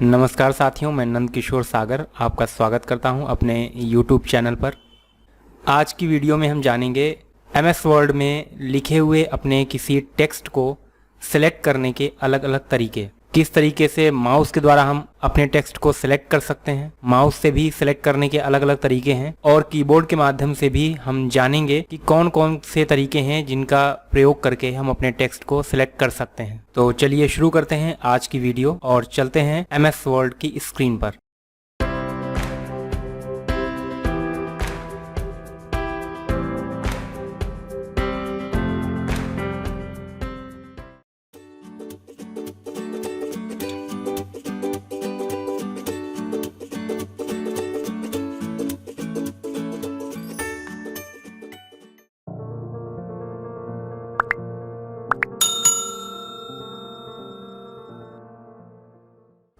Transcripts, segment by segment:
नमस्कार साथियों, मैं नंद किशोर सागर आपका स्वागत करता हूं अपने YouTube चैनल पर। आज की वीडियो में हम जानेंगे MS वर्ड में लिखे हुए अपने किसी टेक्स्ट को सिलेक्ट करने के अलग अलग तरीके। किस तरीके से माउस के द्वारा हम अपने टेक्स्ट को सिलेक्ट कर सकते हैं, माउस से भी सिलेक्ट करने के अलग अलग तरीके हैं और कीबोर्ड के माध्यम से भी हम जानेंगे कि कौन कौन से तरीके हैं जिनका प्रयोग करके हम अपने टेक्स्ट को सिलेक्ट कर सकते हैं। तो चलिए शुरू करते हैं आज की वीडियो और चलते हैं MS वर्ड की स्क्रीन पर।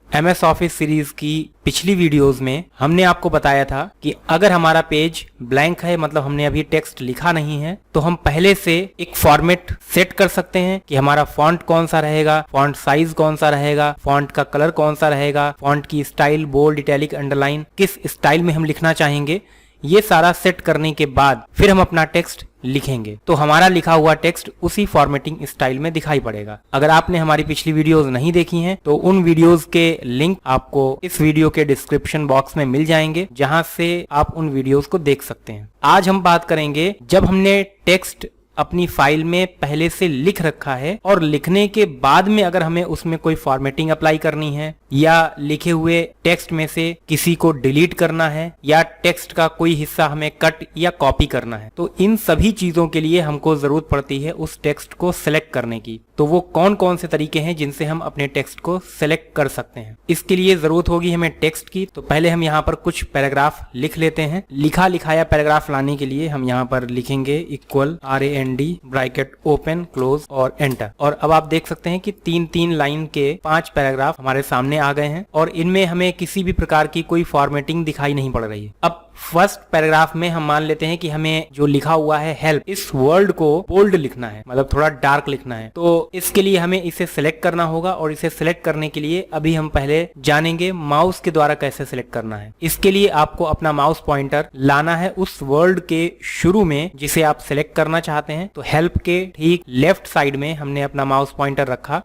MS ऑफिस सीरीज की पिछली वीडियोस में हमने आपको बताया था कि अगर हमारा पेज ब्लैंक है, मतलब हमने अभी टेक्स्ट लिखा नहीं है, तो हम पहले से एक फॉर्मेट सेट कर सकते हैं कि हमारा फॉन्ट कौन सा रहेगा, फॉन्ट साइज कौन सा रहेगा, फॉन्ट का कलर कौन सा रहेगा, फॉन्ट की स्टाइल बोल्ड, इटैलिक, अंडरलाइन किस स्टाइल में हम लिखना चाहेंगे। ये सारा सेट करने के बाद फिर हम अपना टेक्स्ट लिखेंगे तो हमारा लिखा हुआ टेक्स्ट उसी फॉर्मेटिंग स्टाइल में दिखाई पड़ेगा। अगर आपने हमारी पिछली वीडियोस नहीं देखी हैं तो उन वीडियोस के लिंक आपको इस वीडियो के डिस्क्रिप्शन बॉक्स में मिल जाएंगे, जहां से आप उन वीडियोस को देख सकते हैं। आज हम बात करेंगे जब हमने टेक्स्ट अपनी फाइल में पहले से लिख रखा है और लिखने के बाद में अगर हमें उसमें कोई फॉर्मेटिंग अप्लाई करनी है या लिखे हुए टेक्स्ट में से किसी को डिलीट करना है या टेक्स्ट का कोई हिस्सा हमें कट या कॉपी करना है, तो इन सभी चीजों के लिए हमको जरूरत पड़ती है उस टेक्स्ट को सिलेक्ट करने की। तो वो कौन कौन से तरीके हैं जिनसे हम अपने टेक्स्ट को सिलेक्ट कर सकते हैं। इसके लिए जरूरत होगी हमें टेक्स्ट की। तो पहले हम यहाँ पर कुछ पैराग्राफ लिख लेते हैं। लिखा लिखाया पैराग्राफ लाने के लिए हम यहाँ पर लिखेंगे equal RAND bracket open close और एंटर। और अब आप देख सकते हैं कि 3-3 लाइन के 5 पैराग्राफ हमारे सामने आ गए हैं और इनमें हमें किसी भी प्रकार की कोई फॉर्मेटिंग दिखाई नहीं पड़ रही है। अब फर्स्ट पैराग्राफ में हम मान लेते हैं कि हमें जो लिखा हुआ है हेल्प, इस वर्ड को बोल्ड लिखना है, मतलब थोड़ा डार्क लिखना है। तो इसके लिए हमें इसे सिलेक्ट करना होगा और इसे सिलेक्ट करने के लिए अभी हम पहले जानेंगे माउस के द्वारा कैसे सिलेक्ट करना है। इसके लिए आपको अपना माउस पॉइंटर लाना है उस वर्ड के शुरू में जिसे आप सिलेक्ट करना चाहते हैं। तो हेल्प के ठीक लेफ्ट साइड में हमने अपना माउस पॉइंटर रखा।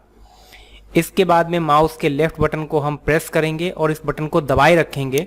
इसके बाद में माउस के लेफ्ट बटन को हम प्रेस करेंगे और इस बटन को दबाए रखेंगे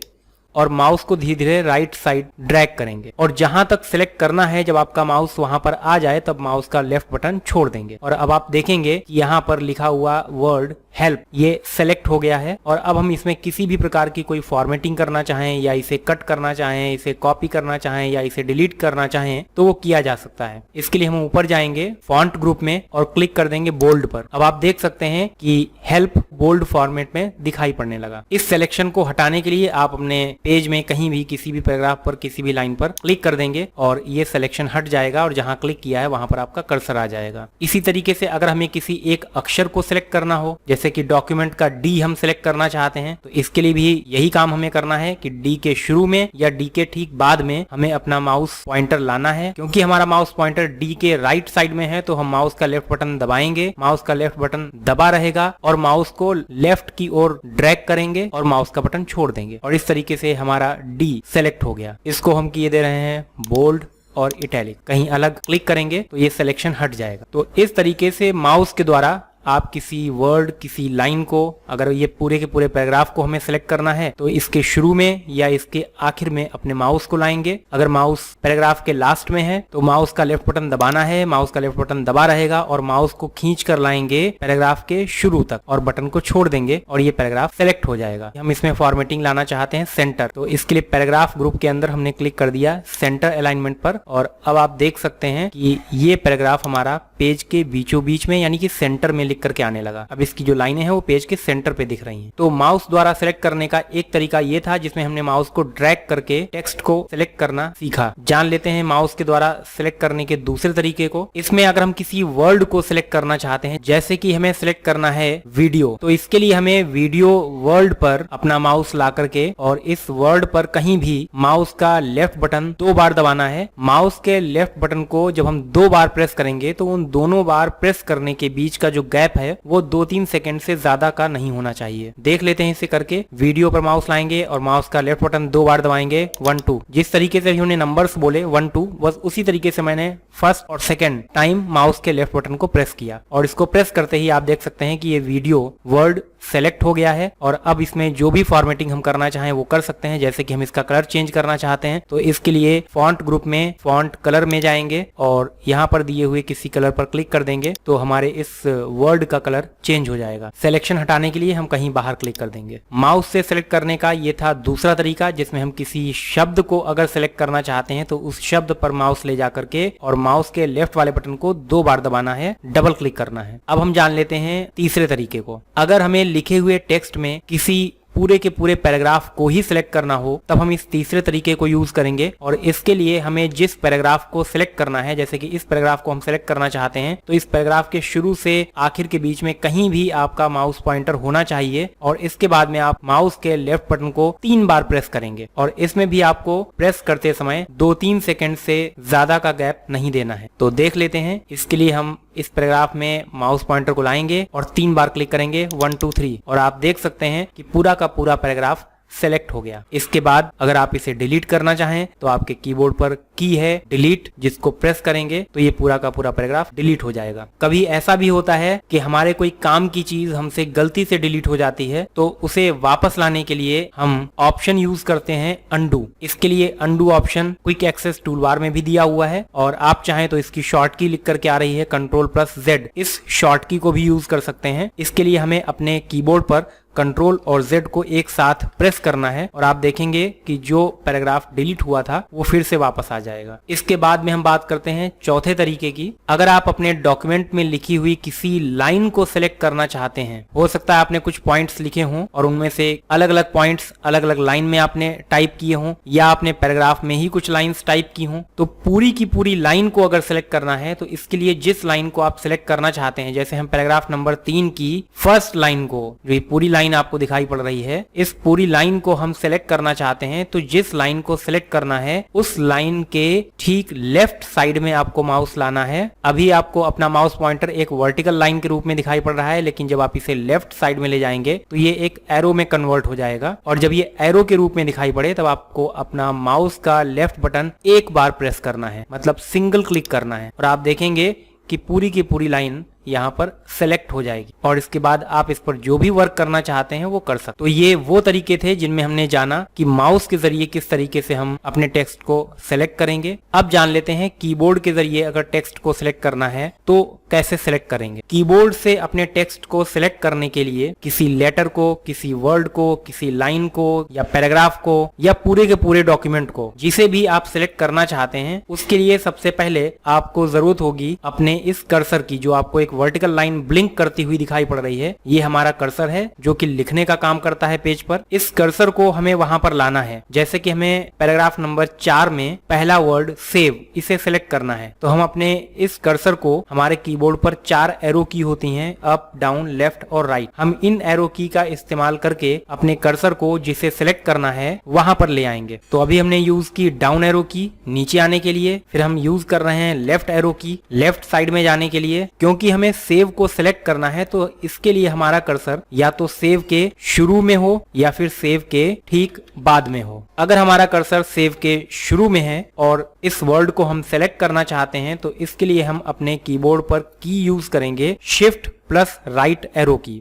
और माउस को धीरे धीरे राइट साइड ड्रैग करेंगे और जहां तक सिलेक्ट करना है जब आपका माउस वहां पर आ जाए तब माउस का लेफ्ट बटन छोड़ देंगे। और अब आप देखेंगे कि यहाँ पर लिखा हुआ वर्ड हेल्प ये सेलेक्ट हो गया है। और अब हम इसमें किसी भी प्रकार की कोई फॉर्मेटिंग करना चाहें या इसे कट करना चाहें, इसे कॉपी करना चाहें या इसे डिलीट करना चाहें तो वो किया जा सकता है। इसके लिए हम ऊपर जाएंगे फॉन्ट ग्रुप में और क्लिक कर देंगे बोल्ड पर। अब आप देख सकते हैं कि हेल्प बोल्ड फॉर्मेट में दिखाई पड़ने लगा। इस सिलेक्शन को हटाने के लिए आप अपने पेज में कहीं भी किसी भी पैराग्राफ पर किसी भी लाइन पर क्लिक कर देंगे और ये सिलेक्शन हट जाएगा और जहां क्लिक किया है वहां पर आपका कर्सर आ जाएगा। इसी तरीके से अगर हमें किसी एक अक्षर को सिलेक्ट करना हो, जैसे कि डॉक्यूमेंट का D हम सिलेक्ट करना चाहते हैं, तो इसके लिए भी यही काम हमें करना है कि D के शुरू में या D के ठीक बाद में हमें अपना माउस पॉइंटर लाना है। क्योंकि हमारा माउस पॉइंटर D के राइट साइड में है तो हम माउस का लेफ्ट बटन दबाएंगे, माउस का लेफ्ट बटन दबा रहेगा और माउस को लेफ्ट की ओर ड्रैग करेंगे और माउस का बटन छोड़ देंगे और इस तरीके से हमारा D सेलेक्ट हो गया। इसको हम किए दे रहे हैं बोल्ड और इटैलिक। कहीं अलग क्लिक करेंगे तो ये सिलेक्शन हट जाएगा। तो इस तरीके से माउस के द्वारा आप किसी वर्ड, किसी लाइन को, अगर ये पूरे के पूरे पैराग्राफ को हमें सिलेक्ट करना है तो इसके शुरू में या इसके आखिर में अपने माउस को लाएंगे। अगर माउस पैराग्राफ के लास्ट में है तो माउस का लेफ्ट बटन दबाना है, माउस का लेफ्ट बटन दबा रहेगा और माउस को खींच कर लाएंगे पैराग्राफ के शुरू तक और बटन को छोड़ देंगे और ये पैराग्राफ सेलेक्ट हो जाएगा। हम इसमें फॉर्मेटिंग लाना चाहते हैं सेंटर, तो इसके लिए पैराग्राफ ग्रुप के अंदर हमने क्लिक कर दिया सेंटर अलाइनमेंट पर और अब आप देख सकते हैं कि ये पैराग्राफ हमारा पेज के बीचों बीच में यानी कि सेंटर में लिख करके आने लगा। अब इसकी जो लाइनें हैं वो पेज के सेंटर पे दिख रही हैं। तो माउस द्वारा सिलेक्ट करने का एक तरीका ये था जिसमें हमने माउस को ड्रैग करके टेक्स्ट को सिलेक्ट करना सीखा। जान लेते हैं माउस के द्वारा सिलेक्ट करने के दूसरे तरीके को। इसमें अगर हम किसी वर्ड को सिलेक्ट करना चाहते हैं, जैसे कि हमें सिलेक्ट करना है वीडियो, तो इसके लिए हमें वीडियो वर्ड पर अपना माउस ला करके और इस वर्ड पर कहीं भी माउस का लेफ्ट बटन 2 बार दबाना है। माउस के लेफ्ट बटन को जब हम 2 बार प्रेस करेंगे तो उन दोनों बार प्रेस करने के बीच का जो गैप गैप है वो 2-3 सेकंड से ज्यादा का नहीं होना चाहिए। देख लेते हैं इसे करके। वीडियो पर माउस लाएंगे और माउस का लेफ्ट बटन 2 बार दबाएंगे, 1 2। जिस तरीके से उन्होंने नंबर्स बोले 1 2, बस उसी तरीके से मैंने फर्स्ट और सेकंड टाइम माउस के लेफ्ट बटन को प्रेस किया और इसको प्रेस करते ही आप देख सकते हैं कि ये वीडियो वर्ड सेलेक्ट हो गया है। और अब इसमें जो भी फॉर्मेटिंग हम करना चाहें वो कर सकते हैं। जैसे कि हम इसका कलर चेंज करना चाहते हैं तो इसके लिए फॉन्ट ग्रुप में फॉन्ट कलर में जाएंगे और यहाँ पर दिए हुए किसी कलर पर क्लिक कर देंगे तो हमारे इस वर्ड का कलर चेंज हो जाएगा। सिलेक्शन हटाने के लिए हम कहीं बाहर क्लिक कर देंगे। माउस से सिलेक्ट करने का ये था दूसरा तरीका, जिसमें हम किसी शब्द को अगर सिलेक्ट करना चाहते हैं तो उस शब्द पर माउस ले जाकर के और माउस के लेफ्ट वाले बटन को 2 बार दबाना है, डबल क्लिक करना है। अब हम जान लेते हैं तीसरे तरीके को। अगर हमें लिखे हुए टेक्स्ट में किसी पूरे के पूरे पैराग्राफ को ही सिलेक्ट करना हो तब हम इस तीसरे तरीके को यूज करेंगे। और इसके लिए हमें जिस पैराग्राफ को सिलेक्ट करना है, जैसे कि इस पैराग्राफ को हम सिलेक्ट करना चाहते हैं तो इस पैराग्राफ के शुरू से आखिर के बीच में कहीं भी आपका माउस पॉइंटर होना चाहिए और इसके बाद में आप माउस के लेफ्ट बटन को 3 बार प्रेस करेंगे और इसमें भी आपको प्रेस करते समय 2-3 सेकंड से ज्यादा का गैप नहीं देना है। तो देख लेते हैं। इसके लिए हम इस पैराग्राफ में माउस पॉइंटर को लाएंगे और 3 बार क्लिक करेंगे, 1 2 3, और आप देख सकते हैं कि पूरा का पूरा पैराग्राफ सेलेक्ट हो गया। इसके बाद अगर आप इसे डिलीट करना चाहें तो आपके कीबोर्ड पर की है डिलीट, जिसको प्रेस करेंगे तो ये पूरा का पूरा पैराग्राफ डिलीट हो जाएगा। कभी ऐसा भी होता है कि हमारे कोई काम की चीज हमसे गलती से डिलीट हो जाती है तो उसे वापस लाने के लिए हम ऑप्शन यूज करते हैं अनडू। इसके लिए undo option quick access tool bar में भी दिया हुआ है और आप चाहें तो इसकी शॉर्ट की लिख करके आ रही है Ctrl+Z, इस शॉर्ट की को भी यूज कर सकते हैं। इसके लिए हमें अपने कीबोर्ड पर Ctrl और Z को एक साथ प्रेस करना है और आप देखेंगे कि जो पैराग्राफ डिलीट हुआ था वो फिर से वापस आ जाएगा। इसके बाद में हम बात करते हैं चौथे तरीके की। अगर आप अपने डॉक्यूमेंट में लिखी हुई किसी लाइन को सिलेक्ट करना चाहते हैं, हो सकता है आपने कुछ पॉइंट्स लिखे हों और उनमें से अलग अलग पॉइंट्स अलग अलग लाइन में आपने टाइप किए हों या आपने पैराग्राफ में ही कुछ लाइन्स टाइप की हों, तो पूरी की पूरी लाइन को अगर सिलेक्ट करना है तो इसके लिए जिस लाइन को आप सिलेक्ट करना चाहते हैं, जैसे हम पैराग्राफ नंबर 3 की फर्स्ट लाइन को, जो पूरी लाइन आपको दिखाई पड़ रही है, इस पूरी लाइन को हम सिलेक्ट करना चाहते हैं तो जिस लाइन को सिलेक्ट करना है उस लाइन के ठीक लेफ्ट साइड में आपको माउस लाना है। अभी आपको अपना माउस पॉइंटर एक वर्टिकल लाइन के रूप में दिखाई पड़ रहा है, लेकिन जब आप इसे लेफ्ट साइड में ले जाएंगे तो ये एक एरो में कन्वर्ट हो जाएगा और जब ये एरो के रूप में दिखाई पड़े तब आपको अपना माउस का लेफ्ट बटन एक बार प्रेस करना है, मतलब सिंगल क्लिक करना है और आप देखेंगे कि पूरी की पूरी लाइन यहाँ पर सेलेक्ट हो जाएगी और इसके बाद आप इस पर जो भी वर्क करना चाहते हैं वो कर सकते। तो ये वो तरीके थे जिनमें हमने जाना कि माउस के जरिए किस तरीके से हम अपने टेक्स्ट को सेलेक्ट करेंगे। अब जान लेते हैं कीबोर्ड के जरिए अगर टेक्स्ट को सिलेक्ट करना है तो कैसे सिलेक्ट करेंगे। कीबोर्ड से अपने टेक्स्ट को सिलेक्ट करने के लिए किसी लेटर को, किसी वर्ड को, किसी लाइन को या पैराग्राफ को या पूरे के पूरे डॉक्यूमेंट को, जिसे भी आप सिलेक्ट करना चाहते हैं, उसके लिए सबसे पहले आपको जरूरत होगी अपने इस कर्सर की, जो आपको एक वर्टिकल लाइन ब्लिंक करती हुई दिखाई पड़ रही है। ये हमारा कर्सर है जो कि लिखने का काम करता है पेज पर। इस कर्सर को हमें वहां पर लाना है। जैसे कि हमें पैराग्राफ नंबर 4 में पहला वर्ड सेव, इसे सिलेक्ट करना है तो हम अपने इस कर्सर को, हमारे कीबोर्ड पर 4 एरो की होती हैं, अप, डाउन, लेफ्ट और राइट, हम इन एरो की का इस्तेमाल करके अपने कर्सर को जिसे सिलेक्ट करना है वहां पर ले आएंगे। तो अभी हमने यूज की डाउन एरो की नीचे आने के लिए, फिर हम यूज कर रहे हैं लेफ्ट एरो की लेफ्ट साइड में जाने के लिए। क्योंकि हमें सेव को सिलेक्ट करना है तो इसके लिए हमारा कर्सर या तो सेव के शुरू में हो या फिर सेव के ठीक बाद में हो। अगर हमारा कर्सर सेव के शुरू में है और इस वर्ड को हम सेलेक्ट करना चाहते हैं तो इसके लिए हम अपने कीबोर्ड पर की यूज करेंगे शिफ्ट प्लस राइट एरो की।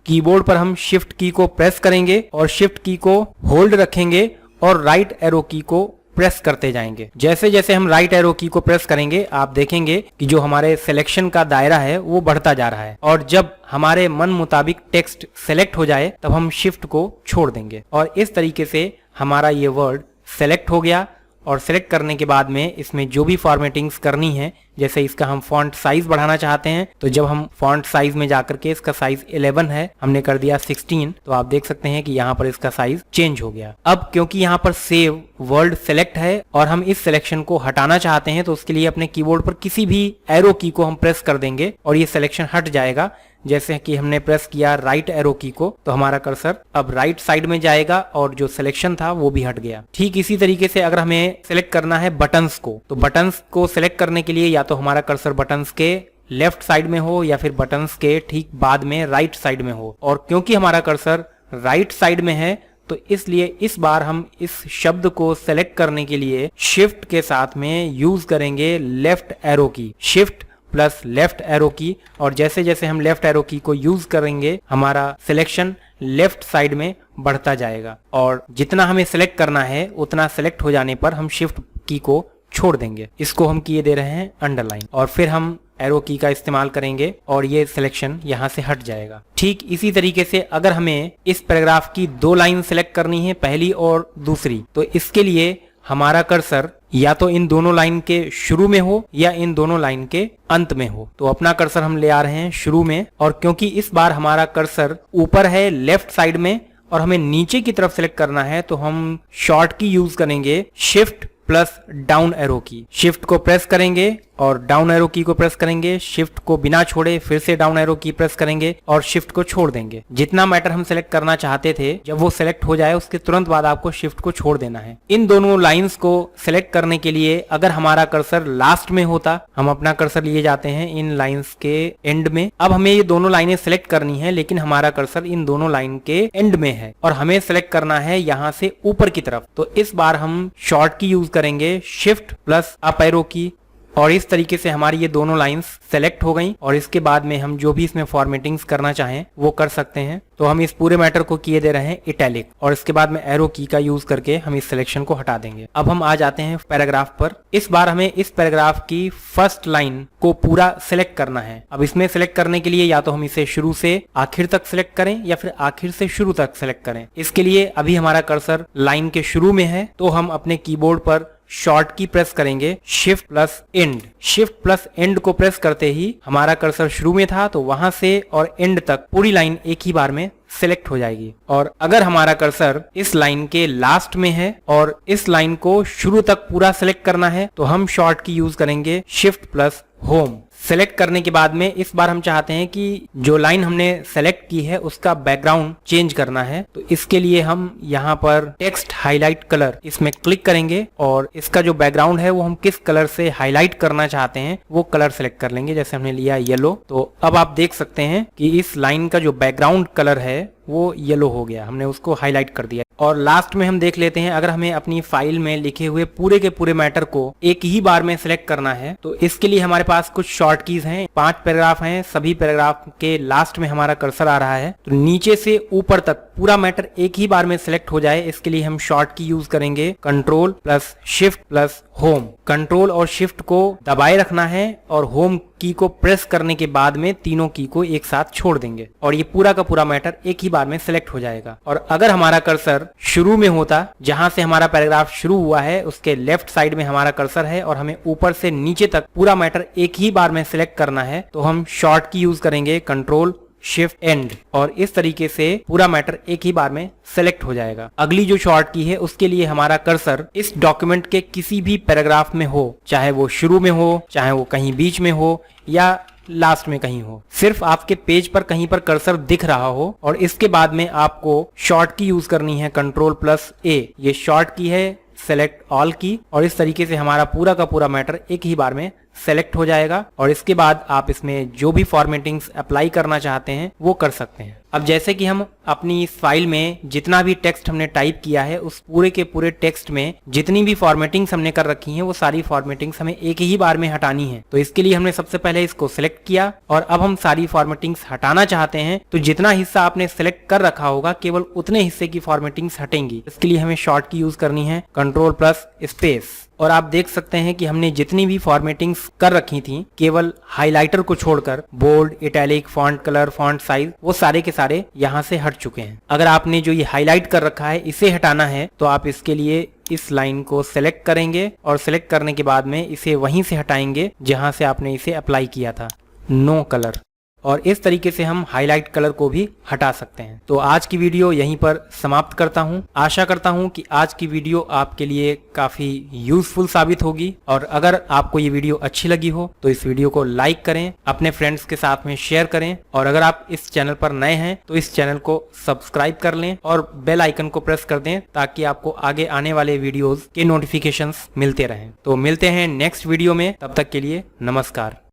कीबोर्ड पर हम शिफ्ट की को प्रेस करेंगे और शिफ्ट की को होल्ड रखेंगे और राइट एरो की को प्रेस करते जाएंगे। जैसे जैसे हम राइट एरो की को प्रेस करेंगे आप देखेंगे कि जो हमारे सिलेक्शन का दायरा है वो बढ़ता जा रहा है और जब हमारे मन मुताबिक टेक्स्ट सेलेक्ट हो जाए तब हम शिफ्ट को छोड़ देंगे और इस तरीके से हमारा ये वर्ड सेलेक्ट हो गया। और सेलेक्ट करने के बाद में इसमें जो भी फॉर्मेटिंग्स करनी है, जैसे इसका हम फॉन्ट साइज बढ़ाना चाहते हैं तो जब हम फॉन्ट साइज में जाकर के इसका साइज 11 है, हमने कर दिया 16, तो आप देख सकते हैं कि यहाँ पर इसका साइज चेंज हो गया। अब क्योंकि यहाँ पर सेव वर्ड सेलेक्ट है और हम इस सिलेक्शन को हटाना चाहते हैं तो उसके लिए अपने कीबोर्ड पर किसी भी एरो की को हम प्रेस कर देंगे और ये सिलेक्शन हट जाएगा। जैसे कि हमने प्रेस किया राइट एरो की को तो हमारा कर्सर अब राइट साइड में जाएगा और जो सिलेक्शन था वो भी हट गया। ठीक इसी तरीके से अगर हमें सिलेक्ट करना है बटन्स को, तो बटन्स को सिलेक्ट करने के लिए या तो हमारा कर्सर बटन्स के लेफ्ट साइड में हो या फिर बटन्स के ठीक बाद में राइट साइड में हो। और क्योंकि हमारा कर्सर राइट साइड में है तो इसलिए इस बार हम इस शब्द को सेलेक्ट करने के लिए शिफ्ट के साथ में यूज करेंगे लेफ्ट एरो की, शिफ्ट प्लस लेफ्ट एरो की। और जैसे जैसे हम लेफ्ट एरो की को यूज करेंगे हमारा सिलेक्शन लेफ्ट साइड में बढ़ता जाएगा और जितना हमें सेलेक्ट करना है उतना सेलेक्ट हो जाने पर हम शिफ्ट की को छोड़ देंगे। इसको हम किए दे रहे हैं अंडरलाइन और फिर हम एरो की का इस्तेमाल करेंगे और ये सिलेक्शन यहाँ से हट जाएगा। ठीक इसी तरीके से अगर हमें इस पैराग्राफ की 2 लाइन सेलेक्ट करनी है, पहली और दूसरी, तो इसके लिए हमारा कर्सर या तो इन दोनों लाइन के शुरू में हो या इन दोनों लाइन के अंत में हो। तो अपना कर्सर हम ले आ रहे हैं शुरू में और क्योंकि इस बार हमारा कर्सर ऊपर है लेफ्ट साइड में और हमें नीचे की तरफ सेलेक्ट करना है तो हम शॉर्ट की यूज करेंगे, शिफ्ट प्लस डाउन एरो की। शिफ्ट को प्रेस करेंगे और डाउन एरो की को प्रेस करेंगे, शिफ्ट को बिना छोड़े फिर से डाउन एरो की प्रेस करेंगे और शिफ्ट को छोड़ देंगे। जितना मैटर हम सेलेक्ट करना चाहते थे जब वो सेलेक्ट हो जाए उसके तुरंत बाद आपको शिफ्ट को छोड़ देना है। इन दोनों लाइंस को सेलेक्ट करने के लिए अगर हमारा कर्सर लास्ट में होता, हम अपना कर्सर लिए जाते हैं इन लाइंस के एंड में। अब हमें ये दोनों लाइनें सेलेक्ट करनी है लेकिन हमारा कर्सर इन दोनों लाइन के एंड में है और हमें सेलेक्ट करना है यहाँ से ऊपर की तरफ। तो इस बार हम शॉर्ट की यूज करेंगे, शिफ्ट प्लस अप एरो की, और इस तरीके से हमारी ये दोनों लाइंस सेलेक्ट हो गई और इसके बाद में हम जो भी इसमें फॉर्मेटिंग्स करना चाहें वो कर सकते हैं। तो हम इस पूरे मैटर को किए दे रहे हैं इटैलिक और इसके बाद में एरो की का यूज करके हम इस सिलेक्शन को हटा देंगे। अब हम आ जाते हैं पैराग्राफ पर। इस बार हमें इस पैराग्राफ की फर्स्ट लाइन को पूरा सिलेक्ट करना है। अब इसमें सिलेक्ट करने के लिए या तो हम इसे शुरू से आखिर तक सिलेक्ट करें या फिर आखिर से शुरू तक सिलेक्ट करें। इसके लिए अभी हमारा कर्सर लाइन के शुरू में है तो हम अपने कीबोर्ड पर शॉर्ट की प्रेस करेंगे, shift plus and. Shift plus and को प्रेस करते ही हमारा कर्सर शुरू में था तो वहां से और एंड तक पूरी लाइन एक ही बार में सिलेक्ट हो जाएगी। और अगर हमारा कर्सर इस लाइन के लास्ट में है और इस लाइन को शुरू तक पूरा सिलेक्ट करना है तो हम शॉर्ट की यूज करेंगे, शिफ्ट प्लस होम। सेलेक्ट करने के बाद में इस बार हम चाहते हैं कि जो लाइन हमने सेलेक्ट की है उसका बैकग्राउंड चेंज करना है। तो इसके लिए हम यहाँ पर टेक्स्ट हाईलाइट कलर इसमें क्लिक करेंगे और इसका जो बैकग्राउंड है वो हम किस कलर से हाईलाइट करना चाहते हैं वो कलर सेलेक्ट कर लेंगे। जैसे हमने लिया येलो, तो अब आप देख सकते हैं कि इस लाइन का जो बैकग्राउंड कलर है वो येलो हो गया, हमने उसको हाईलाइट कर दिया। और लास्ट में हम देख लेते हैं अगर हमें अपनी फाइल में लिखे हुए पूरे के पूरे मैटर को एक ही बार में सिलेक्ट करना है तो इसके लिए हमारे पास कुछ शॉर्ट कीज हैं। 5 पैराग्राफ हैं, सभी पैराग्राफ के लास्ट में हमारा कर्सर आ रहा है तो नीचे से ऊपर तक पूरा मैटर एक ही बार में सिलेक्ट हो जाए इसके लिए हम शॉर्ट की यूज करेंगे, control plus shift plus home. Control और शिफ्ट को दबाए रखना है और होम की को प्रेस करने के बाद में तीनों की को एक साथ छोड़ देंगे और ये पूरा का पूरा मैटर एक ही बार में सिलेक्ट हो जाएगा। और अगर हमारा कर्सर शुरू में होता, जहां से हमारा पैराग्राफ शुरू हुआ है उसके लेफ्ट साइड में हमारा कर्सर है और हमें ऊपर से नीचे तक पूरा मैटर एक ही बार में सिलेक्ट करना है तो हम शॉर्ट की यूज करेंगे, कंट्रोल शिफ्ट एंड, और इस तरीके से पूरा मैटर एक ही बार में सेलेक्ट हो जाएगा। अगली जो शॉर्ट की है उसके लिए हमारा कर्सर इस डॉक्यूमेंट के किसी भी पैराग्राफ में हो, चाहे वो शुरू में हो, चाहे वो कहीं बीच में हो या लास्ट में कहीं हो, सिर्फ आपके पेज पर कहीं पर कर्सर दिख रहा हो और इसके बाद में आपको शॉर्ट की यूज करनी है, कंट्रोल प्लस ए। ये शॉर्ट की है, सेलेक्ट ऑल की, और इस तरीके से हमारा पूरा का पूरा मैटर एक ही बार में सेलेक्ट हो जाएगा और इसके बाद आप इसमें जो भी फॉर्मेटिंग्स अप्लाई करना चाहते हैं वो कर सकते हैं। अब जैसे कि हम अपनी इस फाइल में जितना भी टेक्स्ट हमने टाइप किया है उस पूरे के पूरे टेक्स्ट में जितनी भी फॉर्मेटिंग्स हमने कर रखी हैं वो सारी फॉर्मेटिंग्स हमें एक ही बार में हटानी है। तो इसके लिए हमने सबसे पहले इसको सिलेक्ट किया और अब हम सारी फॉर्मेटिंग्स हटाना चाहते हैं तो जितना हिस्सा आपने सिलेक्ट कर रखा होगा केवल उतने हिस्से की फॉर्मेटिंग्स हटेंगी। इसके लिए हमें शॉर्ट की यूज करनी है, कंट्रोल प्लस स्पेस, और आप देख सकते हैं कि हमने जितनी भी फॉर्मेटिंग्स कर रखी थी केवल हाइलाइटर को छोड़कर bold, italic, font colour, font size वो सारे के सारे यहाँ से हट चुके हैं। अगर आपने जो ये हाईलाइट कर रखा है इसे हटाना है तो आप इसके लिए इस लाइन को सिलेक्ट करेंगे और सिलेक्ट करने के बाद में इसे वहीं से हटाएंगे जहां से आपने इसे अप्लाई किया था, नो कलर, और इस तरीके से हम हाईलाइट कलर को भी हटा सकते हैं। तो आज की वीडियो यहीं पर समाप्त करता हूं। आशा करता हूं कि आज की वीडियो आपके लिए काफी यूजफुल साबित होगी और अगर आपको ये वीडियो अच्छी लगी हो तो इस वीडियो को लाइक करें, अपने फ्रेंड्स के साथ में शेयर करें और अगर आप इस चैनल पर नए हैं तो इस चैनल को सब्सक्राइब कर लें और बेल आइकन को प्रेस कर दें ताकि आपको आगे आने वाले वीडियोज के नोटिफिकेशंस मिलते रहें। तो मिलते हैं नेक्स्ट वीडियो में, तब तक के लिए नमस्कार।